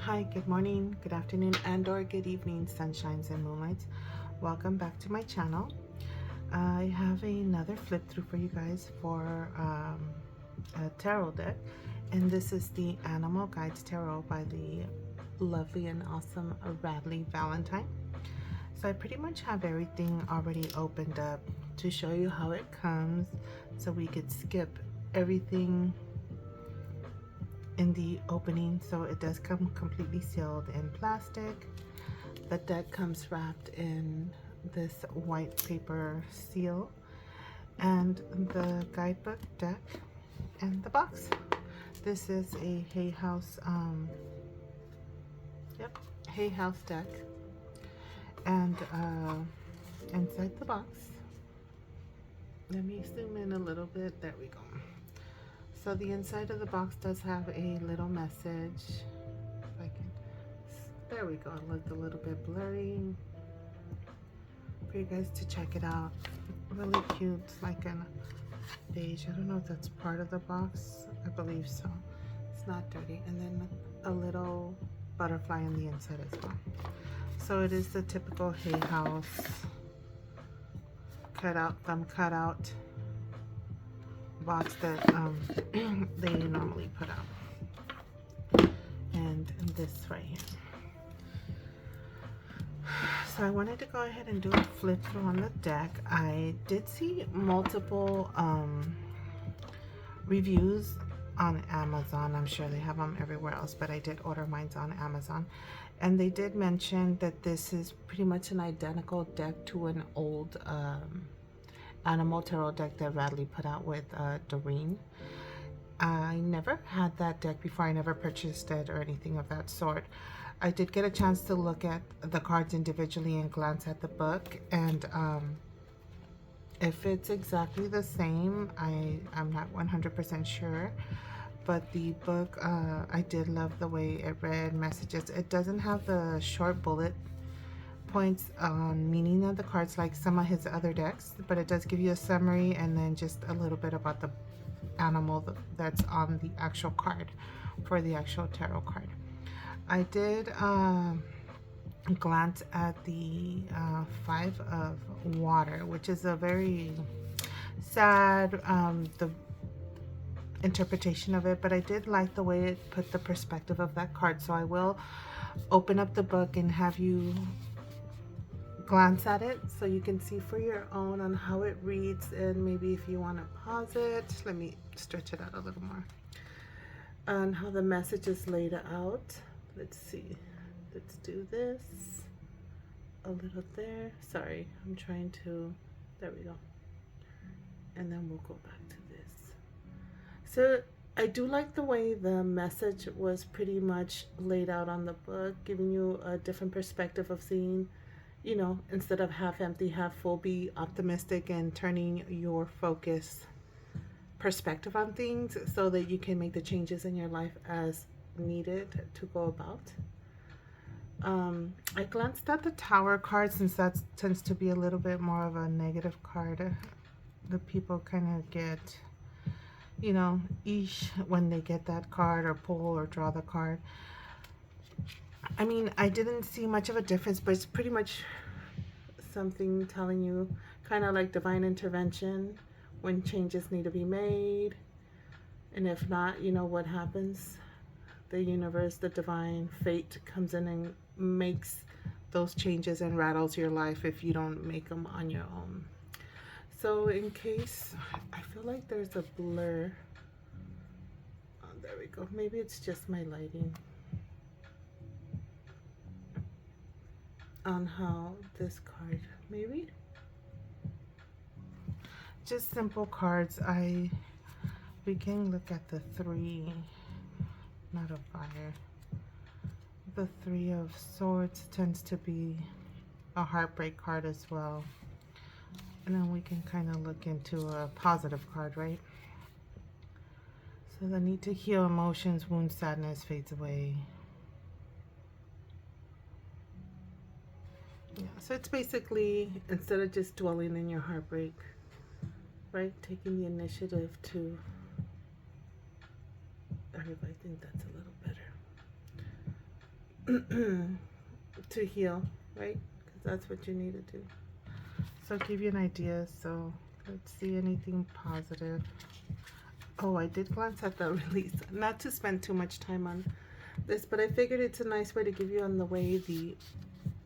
Hi, good morning, good afternoon, and or good evening, sunshines and moonlights. Welcome back to my channel. I have another flip through for you guys for a tarot deck, and this is the Animal Guides Tarot by the lovely and awesome Radleigh Valentine. So I pretty much have everything already opened up to show you how it comes, so we could skip everything in the opening. So it does come completely sealed in plastic. The deck comes wrapped in this white paper seal, and the guidebook deck and the box. This is a Hay House Hay House deck, and inside the box, let me zoom in a little bit, there we go. So the inside of the box does have a little message. If I can, there we go. It looked a little bit blurry for you guys to check it out. Really cute. It's like a beige. I don't know if that's part of the box. I believe so. It's not dirty. And then a little butterfly on the inside as well. So it is the typical Hay House thumb cutout box that they normally put out. And this right here. So I wanted to go ahead and do a flip through on the deck. I did see multiple reviews on Amazon. I'm sure they have them everywhere else, but I did order mine on Amazon. And they did mention that this is pretty much an identical deck to an old Animal Tarot deck that Radleigh put out with Doreen. I never had that deck before. I never purchased it or anything of that sort. I did get a chance to look at the cards individually and glance at the book, and if it's exactly the same, I'm not 100% sure, but the book, I did love the way it read messages. It doesn't have the short bullet points on meaning of the cards like some of his other decks, but it does give you a summary and then just a little bit about the animal that's on the actual card for the actual tarot card. I did glance at the Five of Water, which is a very sad the interpretation of it, but I did like the way it put the perspective of that card. So I will open up the book and have you glance at it so you can see for your own on how it reads, and maybe if you want to pause it, let me stretch it out a little more, on how the message is laid out. Let's see, let's do this a little there. Sorry, I'm trying to, there we go. And then we'll go back to this. So I do like the way the message was pretty much laid out on the book, giving you a different perspective of seeing, you know, instead of half empty, half full, be optimistic and turning your focus perspective on things so that you can make the changes in your life as needed to go about. I glanced at the Tower card, since that tends to be a little bit more of a negative card. The people kind of get, you know, eesh when they get that card or pull or draw the card. I mean, I didn't see much of a difference, but it's pretty much something telling you kind of like divine intervention when changes need to be made, and if not, you know what happens. The universe, the divine fate comes in and makes those changes and rattles your life if you don't make them on your own. So in case, I feel like there's a blur. Oh, there we go. Maybe it's just my lighting on how this card, maybe just simple cards. We can look at the three, not a fire. The Three of Swords tends to be a heartbreak card as well. And then we can kind of look into a positive card, right? So the need to heal emotions, wound, sadness fades away. Yeah, so it's basically, instead of just dwelling in your heartbreak, right, taking the initiative to, everybody think that's a little better. to heal, right? Because that's what you need to do. So I'll give you an idea. So let's see anything positive. Oh, I did glance at the release. Not to spend too much time on this, but I figured it's a nice way to give you on the way the...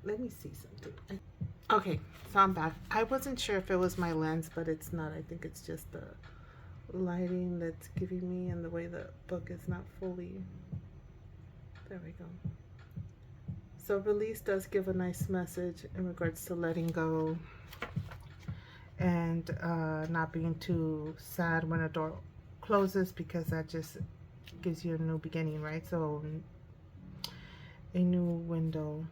Let me see something. Okay, so I'm back. I wasn't sure if it was my lens, but it's not. I think it's just the lighting that's giving me and the way the book is not fully... There we go. So release does give a nice message in regards to letting go and not being too sad when a door closes, because that just gives you a new beginning, right? So a new window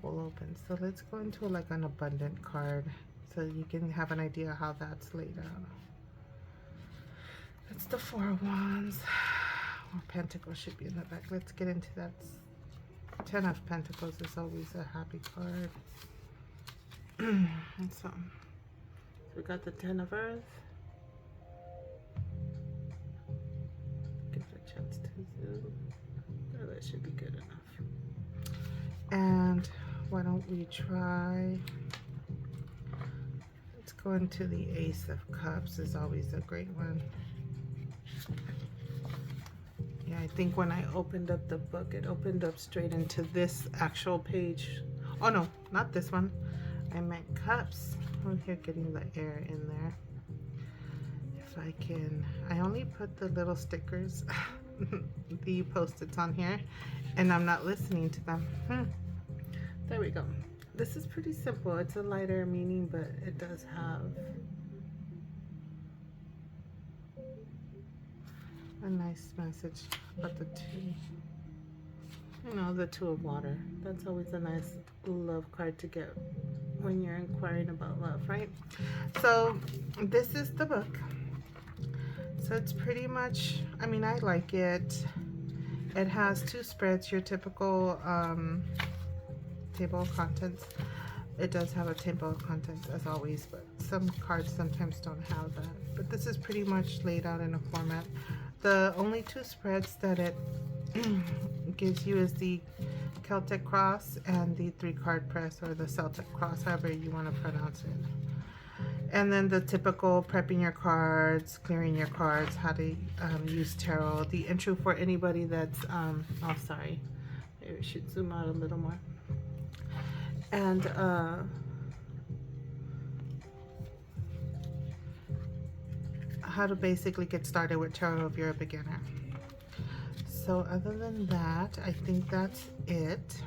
will open. So let's go into like an abundant card so you can have an idea how that's laid out. That's the Four of Wands. Or Pentacles should be in the back. Let's get into that. Ten of Pentacles is always a happy card. And so we got the Ten of Earth. Give it a chance to zoom. Oh, that should be good enough. And why don't we try... Let's go into the Ace of Cups. Is always a great one. Yeah, I think when I opened up the book, it opened up straight into this actual page. Oh no, not this one. I meant cups. I'm here getting the air in there. If I can, I only put the little stickers, the post-its on here, and I'm not listening to them. There we go. This is pretty simple. It's a lighter meaning, but it does have a nice message about the two. You know, the Two of Water. That's always a nice love card to get when you're inquiring about love, right? So this is the book. So it's pretty much, I mean, I like it. It has two spreads, your typical table of contents. It does have a table of contents as always, but some cards sometimes don't have that. But this is pretty much laid out in a format. The only two spreads that it gives you is the Celtic Cross and the 3-card press, or the Celtic Cross, however you want to pronounce it. And then the typical prepping your cards, clearing your cards, how to use tarot, the intro for anybody that's, oh sorry, maybe we should zoom out a little more. And how to basically get started with tarot if you're a beginner. So other than that, I think that's it.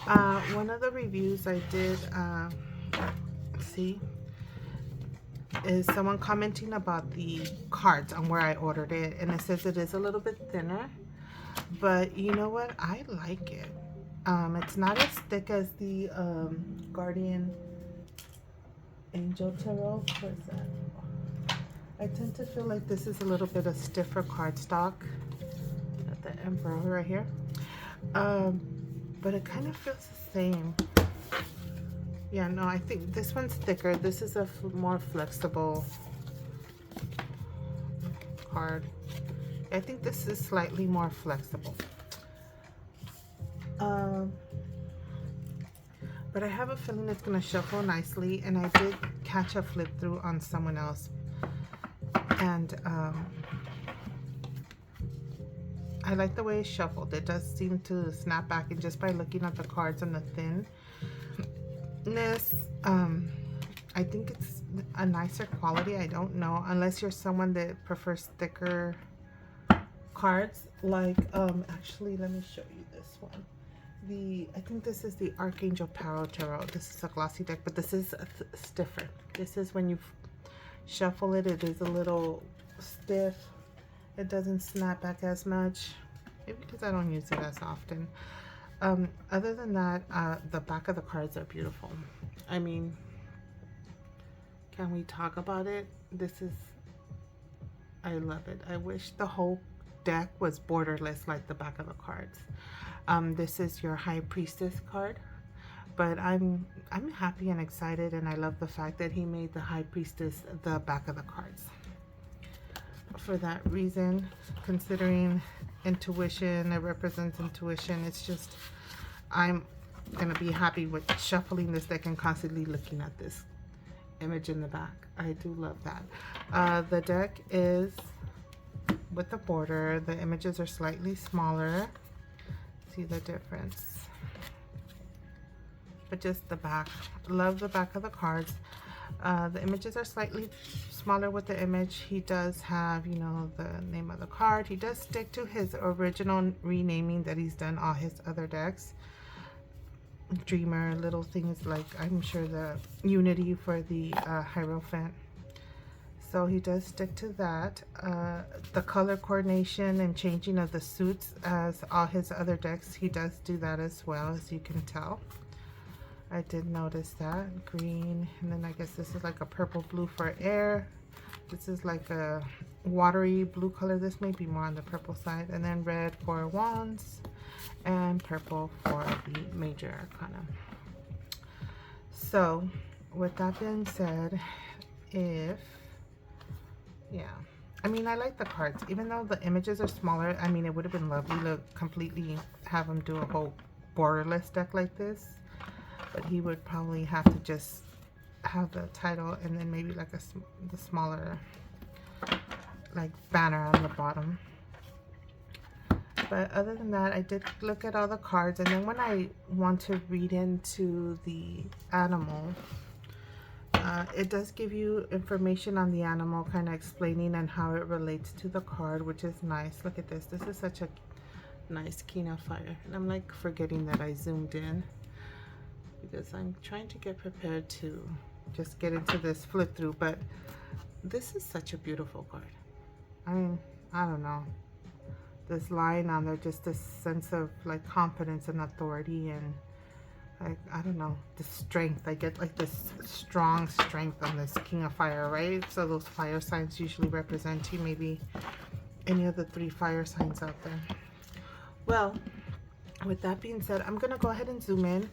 One of the reviews I did see is someone commenting about the cards on where I ordered it, and it says it is a little bit thinner, but you know what, I like it. It's not as thick as the Guardian Angel Tarot. What is that? I tend to feel like this is a little bit of stiffer cardstock. Got the Emperor right here. But it kind of feels the same. Yeah, no, I think this one's thicker. This is a more flexible card. I think this is slightly more flexible. But I have a feeling it's going to shuffle nicely, and I did catch a flip through on someone else. And I like the way it shuffled. It does seem to snap back, and just by looking at the cards and the thinness, I think it's a nicer quality. I don't know, unless you're someone that prefers thicker cards. Like, actually, let me show you this one. I think this is the Archangel Tarot. This is a glossy deck, but this is stiffer. This is when you shuffle it, it is a little stiff. It doesn't snap back as much, maybe because I don't use it as often. Other than that, the back of the cards are beautiful. I mean, can we talk about it? I love it. I wish the whole deck was borderless like the back of the cards. This is your High Priestess card, but I'm happy and excited, and I love the fact that he made the High Priestess the back of the cards. for that reason, considering intuition, it represents intuition. It's just, I'm gonna be happy with shuffling this deck and constantly looking at this image in the back. I do love that. The deck is with the border. The images are slightly smaller. See the difference? But just the back. Love the back of the cards. The images are slightly smaller with the image. He does have, you know, the name of the card. He does stick to his original renaming that he's done all his other decks. Dreamer, little things like, I'm sure, the Unity for the Hierophant. So he does stick to that. The color coordination and changing of the suits as all his other decks, he does do that as well, as you can tell. I did notice that. Green, and then I guess this is like a purple blue for air. This is like a watery blue color. This may be more on the purple side. And then red for wands and purple for the major arcana. So with that being said, I mean, I like the cards, even though the images are smaller. I mean, it would have been lovely to completely have him do a whole borderless deck like this, but he would probably have to just have the title and then maybe like the smaller like banner on the bottom. But other than that, I did look at all the cards, and then when I want to read into the animal, it does give you information on the animal, kind of explaining and how it relates to the card, which is nice. Look at this. This is such a nice King of Fire. And I'm like forgetting that I zoomed in because I'm trying to get prepared to just get into this flip through. But this is such a beautiful card. I mean, I don't know. This line on there, just this sense of like confidence and authority, and like, I don't know, the strength. I get like this strong strength on this King of Fire, right? So those fire signs usually represent you, maybe any of the 3 fire signs out there. Well, with that being said, I'm gonna go ahead and zoom in.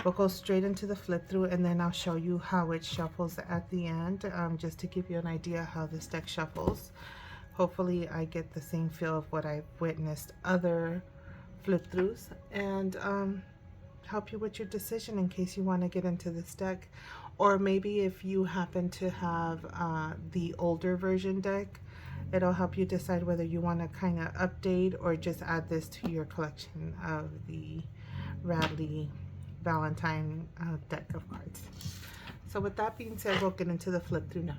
We'll go straight into the flip through, and then I'll show you how it shuffles at the end, just to give you an idea how this deck shuffles. Hopefully I get the same feel of what I've witnessed other flip throughs, and help you with your decision in case you want to get into this deck. Or maybe if you happen to have the older version deck, it'll help you decide whether you want to kind of update or just add this to your collection of the Radleigh Valentine deck of cards. So with that being said, we'll get into the flip through now.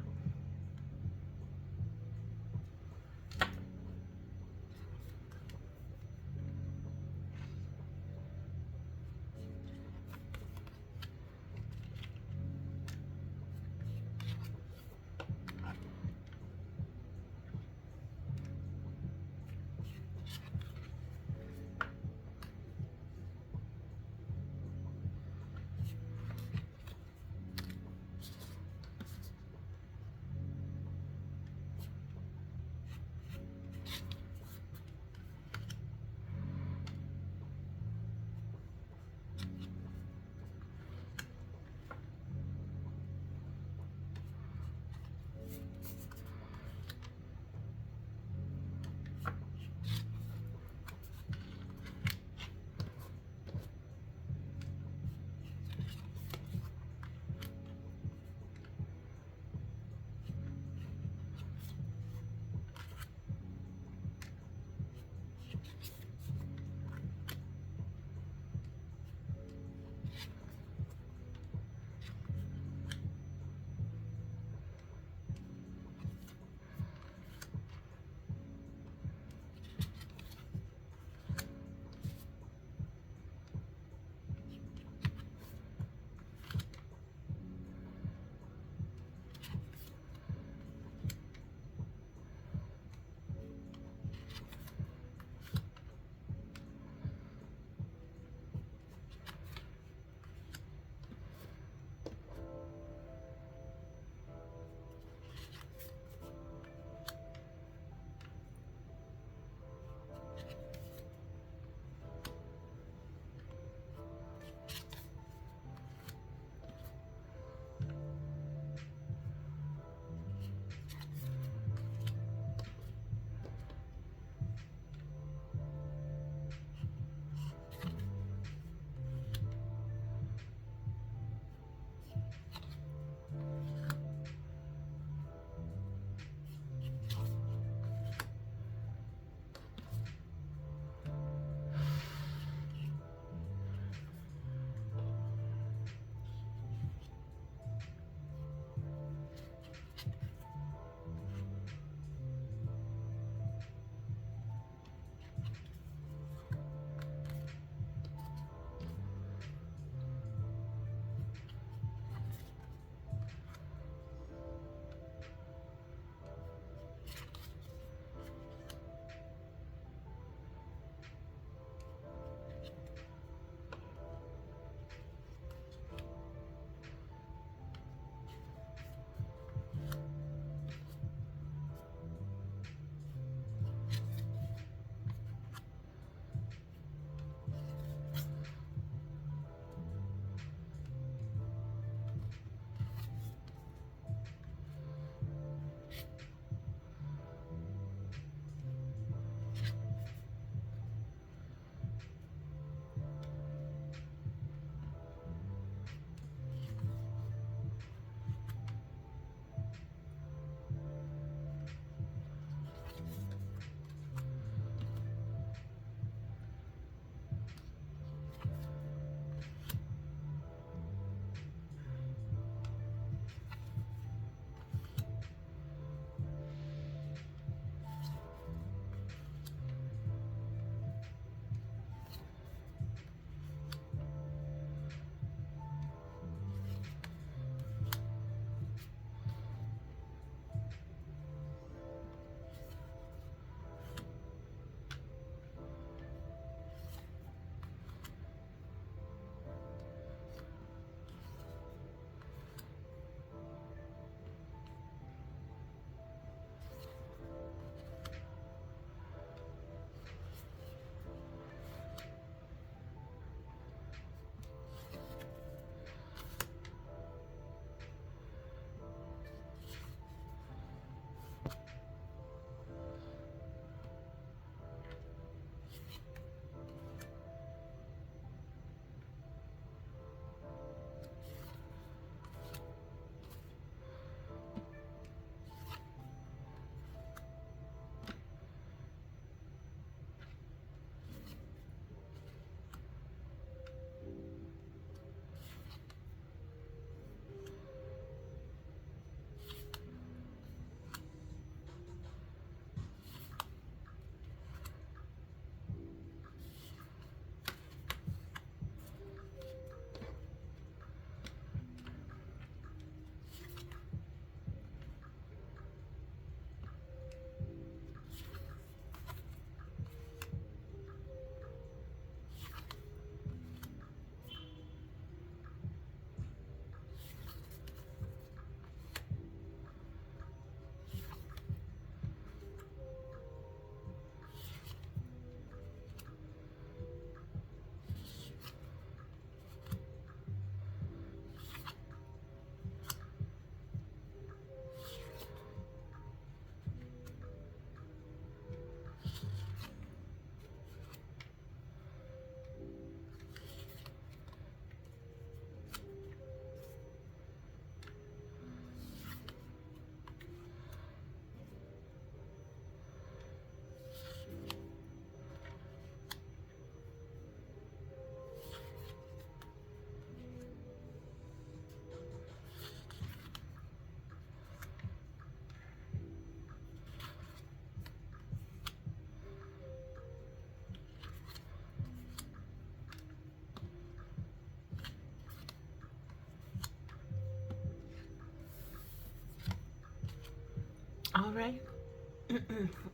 right.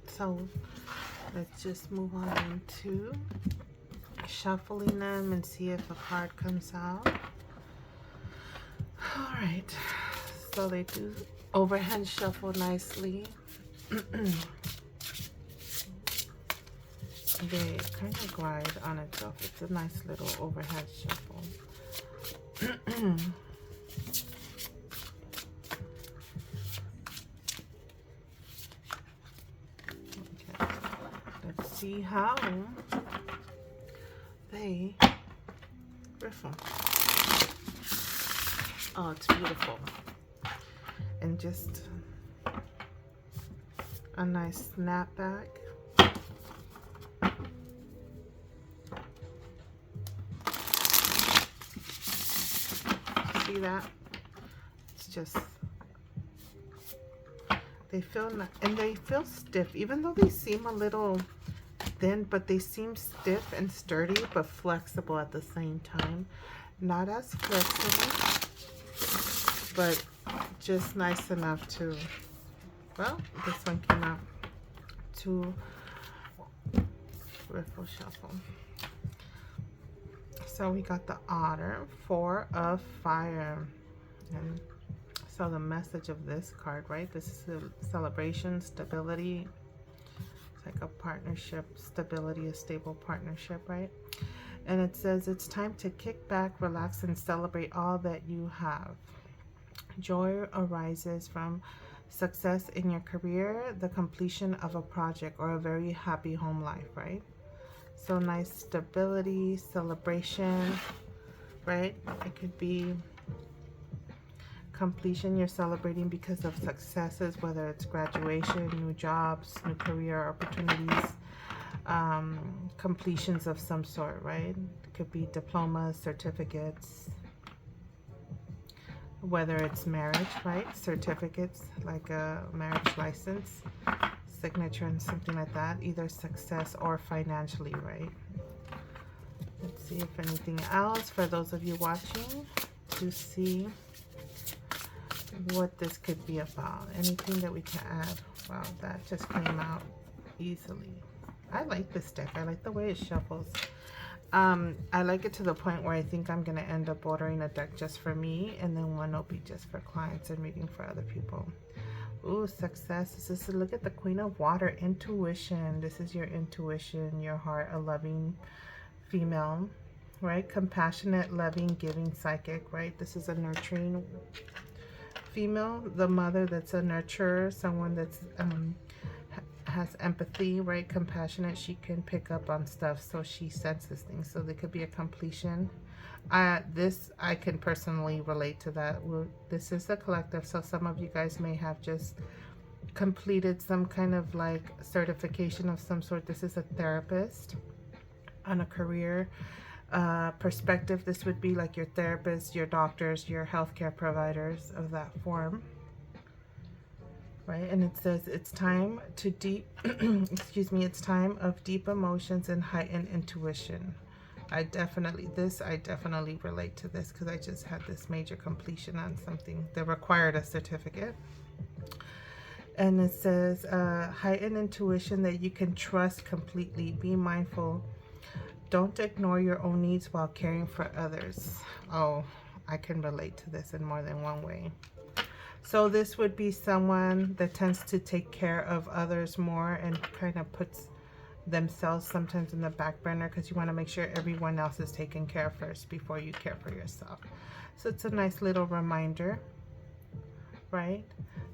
So let's just move on into shuffling them and see if a card comes out. All right, so they do overhand shuffle nicely. They kind of glide on itself. It's a nice little overhead shuffle. Okay, let's see how they riffle. Oh, it's beautiful. And just a nice snapback. See that? It's just, they feel, and they feel stiff, even though they seem a little thin, but they seem stiff and sturdy, but flexible at the same time. Not as flexible, but just nice enough to, well, this one came out to riffle shuffle. So we got the Otter, 4 of Fire. And so the message of this card, right? This is a celebration, stability. It's like a partnership, stability, a stable partnership, right? And it says it's time to kick back, relax, and celebrate all that you have. Joy arises from success in your career, the completion of a project, or a very happy home life, right? So nice stability, celebration, right? It could be completion. You're celebrating because of successes, whether it's graduation, new jobs, new career opportunities, completions of some sort, right? It could be diplomas, certificates, whether it's marriage, right? Certificates, like a marriage license, signature and something like that, either success or financially, right? Let's see if anything else for those of you watching to see what this could be about. Anything that we can add. Wow, that just came out easily. I like this deck. I like the way it shuffles. I like it to the point where I think I'm gonna end up ordering a deck just for me, and then one will be just for clients and reading for other people. Ooh, success. This is, look at the Queen of Water, intuition. This is your intuition, your heart, a loving female, right? Compassionate, loving, giving, psychic, right? This is a nurturing female, the mother that's a nurturer, someone that's has empathy, right? Compassionate. She can pick up on stuff, so she senses things. So there could be a completion. This, I can personally relate to that. This is a collective, so some of you guys may have just completed some kind of like certification of some sort. This is a therapist on a career perspective. This would be like your therapists, your doctors, your healthcare providers of that form, right? And it says it's time to excuse me, it's time of deep emotions and heightened intuition. I definitely relate to this because I just had this major completion on something that required a certificate. And it says heightened intuition that you can trust completely. Be mindful. Don't ignore your own needs while caring for others. Oh, I can relate to this in more than one way. So this would be someone that tends to take care of others more and kind of puts themselves sometimes in the back burner because you want to make sure everyone else is taken care of first before you care for yourself. So it's a nice little reminder, right?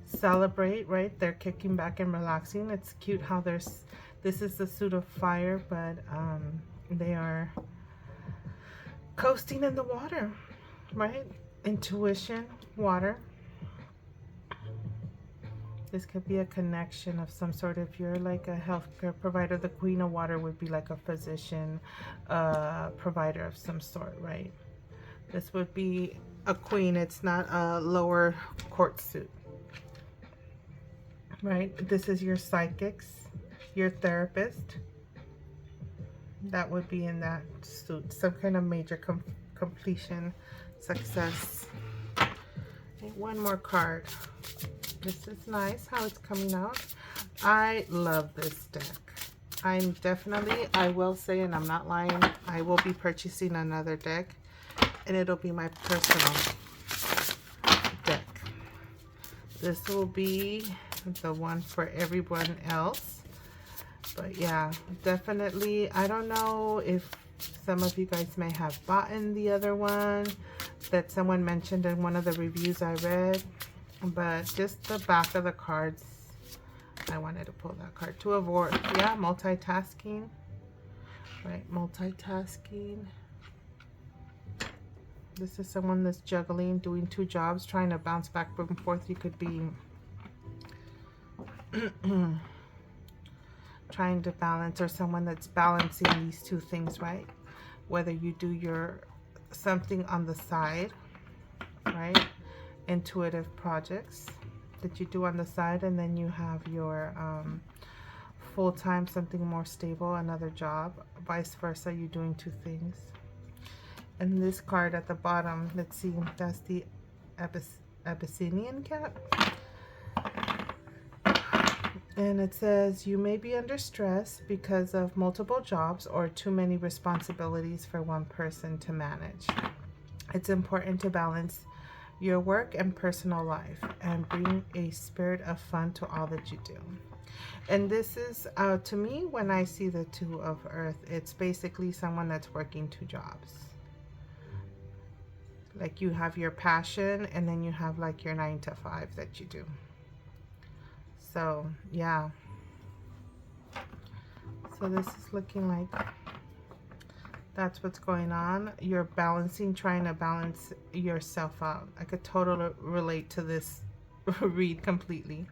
Celebrate, right? They're kicking back and relaxing. It's cute how there's, this is the suit of fire, but they are coasting in the water, right? Intuition, water. This could be a connection of some sort. If you're like a healthcare provider, the Queen of Water would be like a physician provider of some sort, right? This would be a queen. It's not a lower court suit, right? This is your psychics, your therapist. That would be in that suit. Some kind of major completion, success. Okay, one more card. This is nice how it's coming out. I love this deck. I'm definitely, I will say, and I'm not lying, I will be purchasing another deck, and it'll be my personal deck. This will be the one for everyone else. But yeah, definitely, I don't know if some of you guys may have bought in the other one that someone mentioned in one of the reviews I read, but just the back of the cards, I wanted to pull that card to avoid, yeah, multitasking, right? Multitasking. This is someone that's juggling, doing 2 jobs, trying to bounce back and forth. You could be trying to balance, or someone that's balancing these 2 things, right? Whether you do your something on the side, right? Intuitive projects that you do on the side, and then you have your full-time, something more stable, another job, vice versa, you're doing 2 things. And this card at the bottom, let's see, that's the Abyssinian cat. And it says, you may be under stress because of multiple jobs or too many responsibilities for one person to manage. It's important to balance your work and personal life and bring a spirit of fun to all that you do. And this is, to me, when I see the 2 of Earth, it's basically someone that's working 2 jobs. Like you have your passion, and then you have like your 9 to 5 that you do. So yeah, so this is looking like that's what's going on. You're balancing, trying to balance yourself out. I could totally relate to this read completely.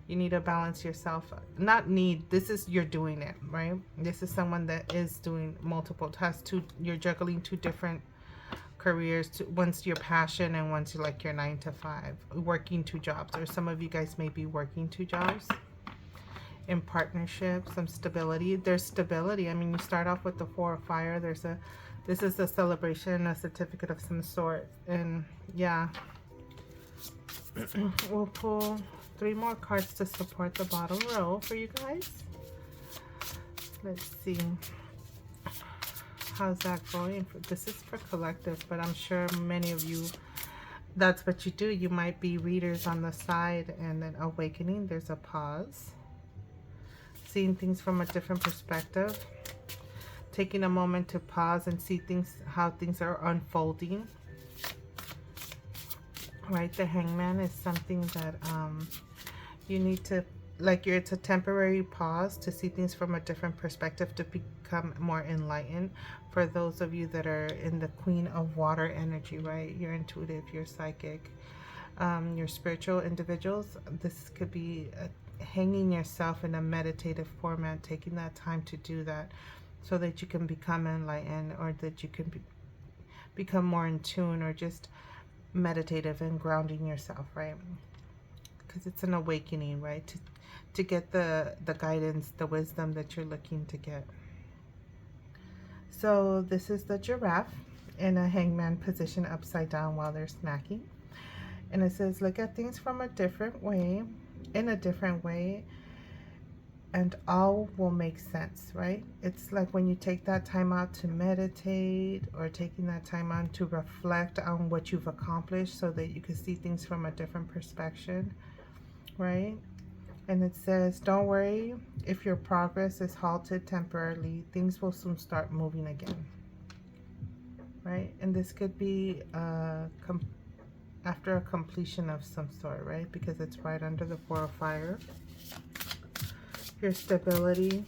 You need to balance yourself. Not need, this is, you're doing it, right? This is someone that is doing multiple tasks. You're juggling 2 different careers. One's your passion, and one's like your 9 to 5, working 2 jobs. Or some of you guys may be working 2 jobs in partnership. Some stability. There's stability. I mean, you start off with the 4 of fire. This is a celebration, a certificate of some sort. And yeah, we'll pull 3 more cards to support the bottom row for you guys. Let's see. How's that going? This is for collective, but I'm sure many of you, that's what you do. You might be readers on the side, and then awakening. There's a pause. Seeing things from a different perspective. Taking a moment to pause and see things, how things are unfolding. Right? The Hangman is something that you need to, like, it's a temporary pause to see things from a different perspective, to become more enlightened. For those of you that are in the Queen of Water energy, right? You're intuitive, you're psychic, you're spiritual individuals. This could be hanging yourself in a meditative format, taking that time to do that so that you can become enlightened, or that you can become more in tune, or just meditative and grounding yourself, right? Because it's an awakening, right? To get the guidance, the wisdom that you're looking to get. So this is the giraffe in a hangman position upside down while they're snacking. And it says, look at things from a different way, in a different way, and all will make sense, right? It's like when you take that time out to meditate, or taking that time out to reflect on what you've accomplished so that you can see things from a different perspective, right? And it says, don't worry if your progress is halted temporarily. Things will soon start moving again, right? And this could be after a completion of some sort, right? Because it's right under the 4 of fire. Your stability.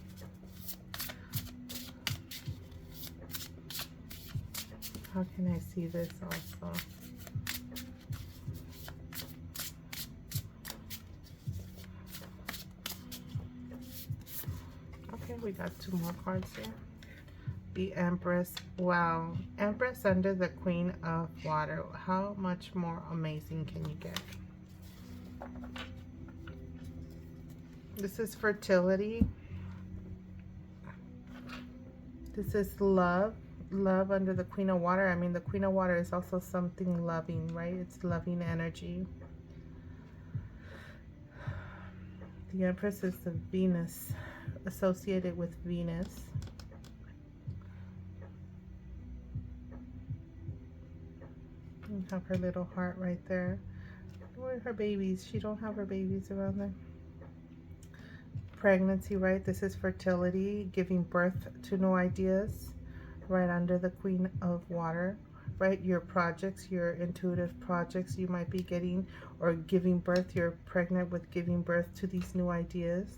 How can I see this also? Okay, we got 2 more cards here. The Empress. Wow. Empress under the Queen of Water. How much more amazing can you get? This is fertility. This is love. Love under the Queen of Water. I mean, the Queen of Water is also something loving, right? It's loving energy. The Empress is the Venus, associated with Venus. You have her little heart right there. Where are her babies? She don't have her babies around there. Pregnancy, right? This is fertility, giving birth to new ideas, right under the Queen of Water, right? Your projects, your intuitive projects you might be getting or giving birth. You're pregnant with giving birth to these new ideas.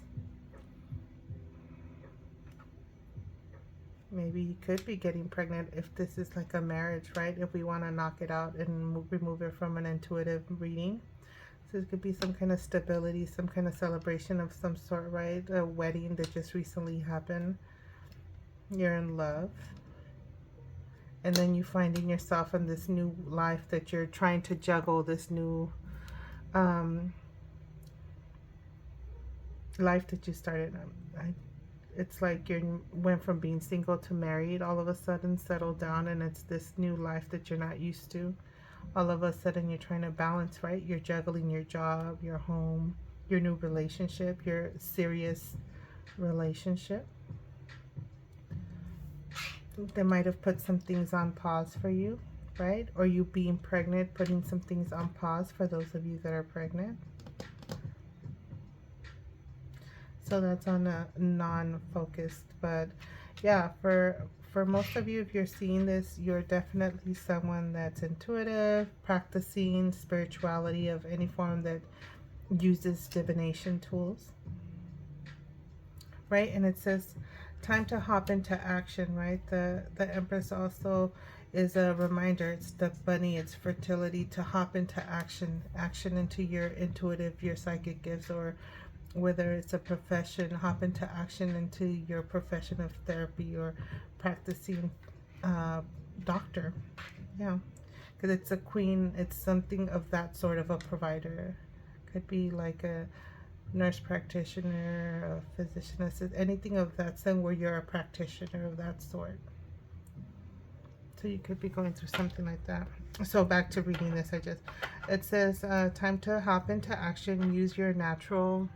Maybe you could be getting pregnant if this is like a marriage, right? If we want to knock it out and remove it from an intuitive reading. So it could be some kind of stability, some kind of celebration of some sort, right? A wedding that just recently happened. You're in love. And then you finding yourself in this new life that you're trying to juggle, this new life that you started. It's like you went from being single to married, all of a sudden settled down, and it's this new life that you're not used to. All of a sudden you're trying to balance, right? You're juggling your job, your home, your new relationship, your serious relationship. They might have put some things on pause for you, right? Or you being pregnant, putting some things on pause for those of you that are pregnant. So that's on a non-focused, but yeah, for most of you, if you're seeing this, you're definitely someone that's intuitive, practicing spirituality of any form that uses divination tools, right? And it says time to hop into action, right? The Empress also is a reminder. It's the bunny, it's fertility, to hop into action into your intuitive, your psychic gifts, or whether it's a profession, hop into action into your profession of therapy or practicing doctor. Yeah, because it's a queen, it's something of that sort of a provider. Could be like a nurse practitioner, a physician assistant, anything of that sort where you're a practitioner of that sort. So you could be going through something like that. So back to reading this, it says time to hop into action, use your natural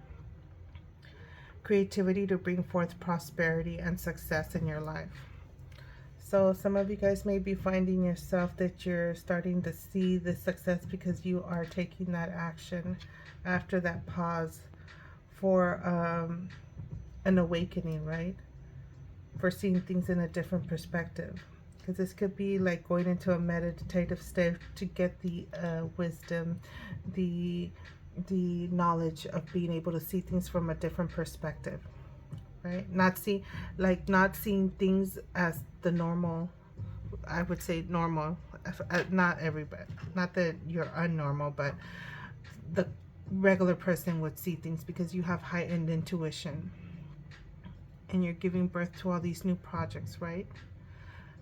creativity to bring forth prosperity and success in your life. So some of you guys may be finding yourself that you're starting to see the success because you are taking that action after that pause for an awakening, right? For seeing things in a different perspective. Because this could be like going into a meditative state to get the wisdom, the knowledge of being able to see things from a different perspective, right? Not seeing things as the normal. I would say normal, not everybody, not that you're unnormal, but the regular person would see things because you have heightened intuition and you're giving birth to all these new projects, right?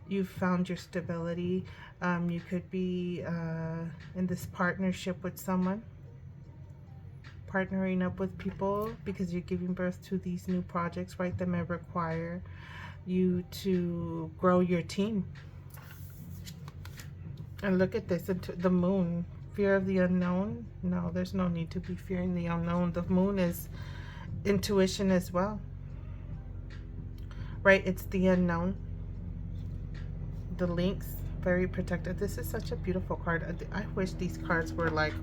You've found your stability. You could be in this partnership with someone, partnering up with people because you're giving birth to these new projects, right? That may require you to grow your team. And look at this, into the moon. Fear of the unknown? No, there's no need to be fearing the unknown. The moon is intuition as well, right? It's the unknown. The links, very protected. This is such a beautiful card. I wish these cards were like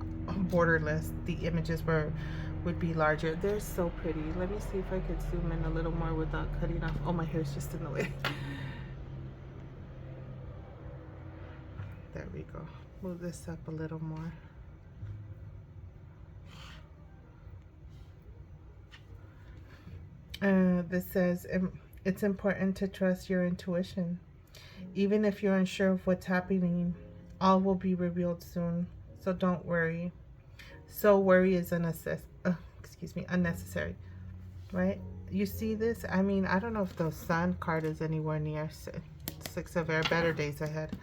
borderless. The images would be larger. They're so pretty. Let me see if I could zoom in a little more without cutting off. Oh, my hair's just in the way. There we go. Move this up a little more. This says it's important to trust your intuition. Even if you're unsure of what's happening, all will be revealed soon. So don't worry. So worry is unnecessary, right? You see this? I mean, I don't know if the sun card is anywhere near 6 of air. Better days ahead.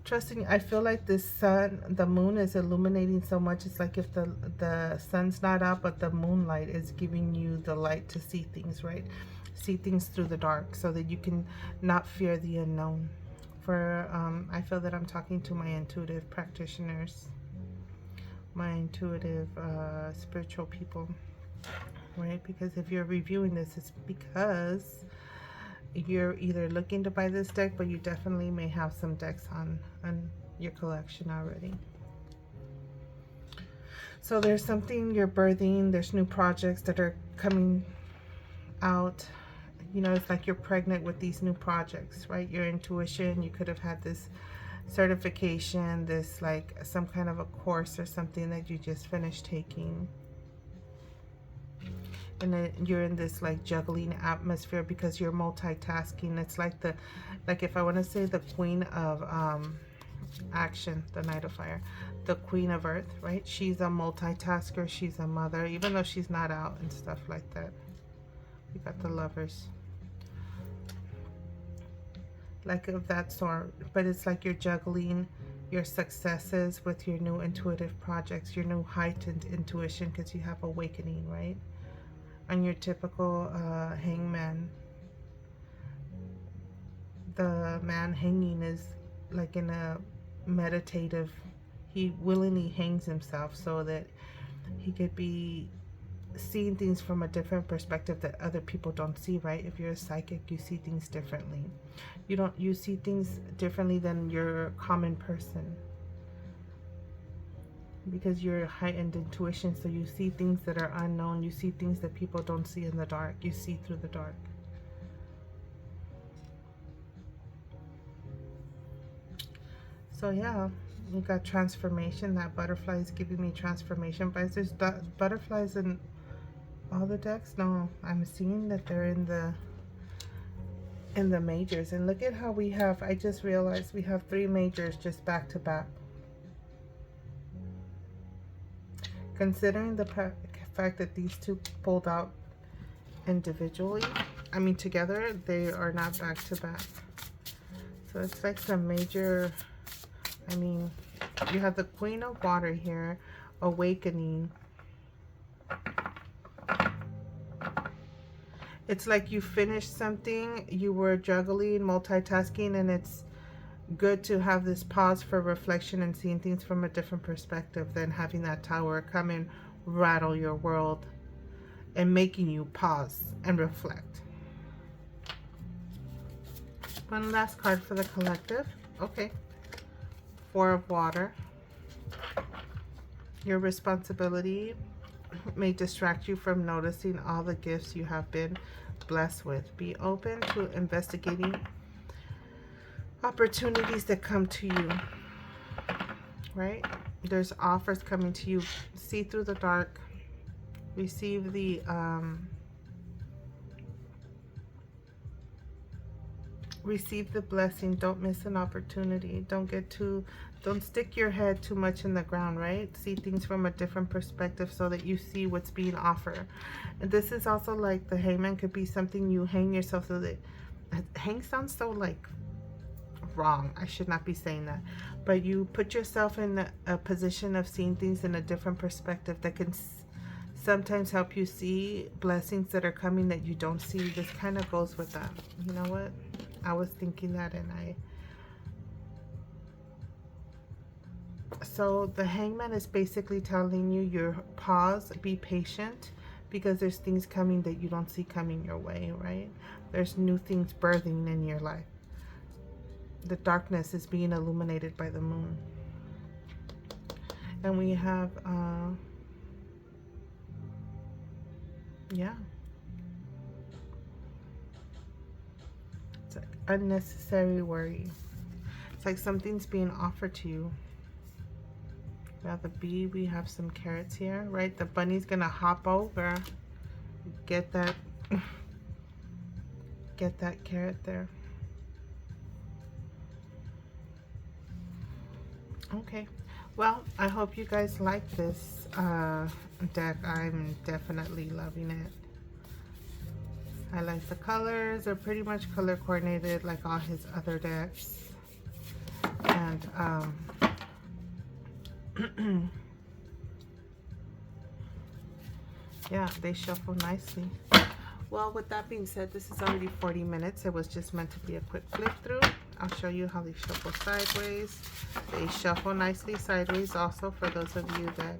Trusting, I feel like this sun, the moon is illuminating so much. It's like if the sun's not out, but the moonlight is giving you the light to see things, right? See things through the dark so that you can not fear the unknown. For I feel that I'm talking to my intuitive practitioners, my intuitive spiritual people. right? Because if you're reviewing this, it's because you're either looking to buy this deck, but you definitely may have some decks on your collection already. So there's something you're birthing, there's new projects that are coming out. You know, it's like you're pregnant with these new projects, right? Your intuition, you could have had this certification, this like some kind of a course or something that you just finished taking. And then you're in this like juggling atmosphere because you're multitasking. It's like if I want to say the queen of action, the Knight of Fire, the Queen of Earth, right? She's a multitasker, she's a mother, even though she's not out and stuff like that. We got the Lovers, like of that sort. But it's like you're juggling your successes with your new intuitive projects, your new heightened intuition, because you have awakening, right? On your typical hangman, the man hanging is like in a meditative, he willingly hangs himself so that he could be seeing things from a different perspective that other people don't see, right? If you're a psychic, you see things differently. You see things differently than your common person, because you're heightened intuition, so you see things that are unknown, you see things that people don't see in the dark, you see through the dark. So yeah, you got transformation. That butterfly is giving me transformation vibes. There's butterflies in all the decks. No, I'm seeing that they're in the majors. And look at how we have, I just realized we have 3 majors just back to back. Considering the fact that these two pulled out individually, I mean together, they are not back to back. So it's like some major, I mean, you have the Queen of Water here, awakening. It's like you finished something, you were juggling, multitasking, and it's good to have this pause for reflection and seeing things from a different perspective than having that Tower come and rattle your world and making you pause and reflect. One last card for the collective. Okay. 4 of Water. Your responsibility may distract you from noticing all the gifts you have been blessed with. Be open to investigating opportunities that come to you, right? There's offers coming to you. See through the dark. Receive the blessing. Don't miss an opportunity. Don't stick your head too much in the ground, right? See things from a different perspective so that you see what's being offered. And this is also like the hangman could be something you hang yourself, so that hang sounds so like wrong. I should not be saying that. But you put yourself in a position of seeing things in a different perspective that can sometimes help you see blessings that are coming that you don't see. This kind of goes with that. You know what? I was thinking that, and so the hangman is basically telling you, your pause, be patient, because there's things coming that you don't see coming your way, right? There's new things birthing in your life. The darkness is being illuminated by the moon. And we have yeah, it's like unnecessary worry. It's like something's being offered to you. We have the bee, we have some carrots here, right? The bunny's gonna hop over, get that carrot there. Okay, well, I hope you guys like this deck. I'm definitely loving it. I like the colors. They're pretty much color coordinated like all his other decks. And yeah, they shuffle nicely. Well, with that being said, this is already 40 minutes. It was just meant to be a quick flip through. I'll show you how they shuffle sideways. They shuffle nicely sideways also, for those of you that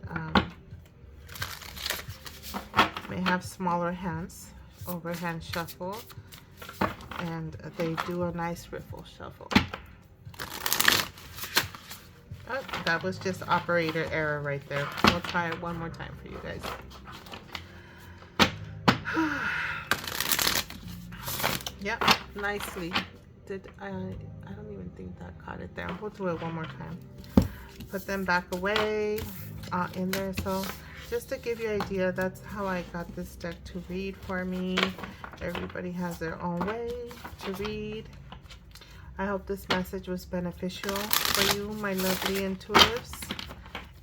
may have smaller hands, overhand shuffle, and they do a nice riffle shuffle. Oh, that was just operator error right there. We'll try it one more time for you guys. Yep, nicely. I don't even think that caught it there. We'll do it one more time. Put them back away in there. So just to give you an idea, that's how I got this deck to read for me. Everybody has their own way to read. I hope this message was beneficial for you, my lovely intuitors.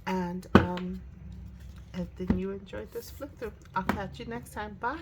And then you enjoyed this flip through. I'll catch you next time. Bye.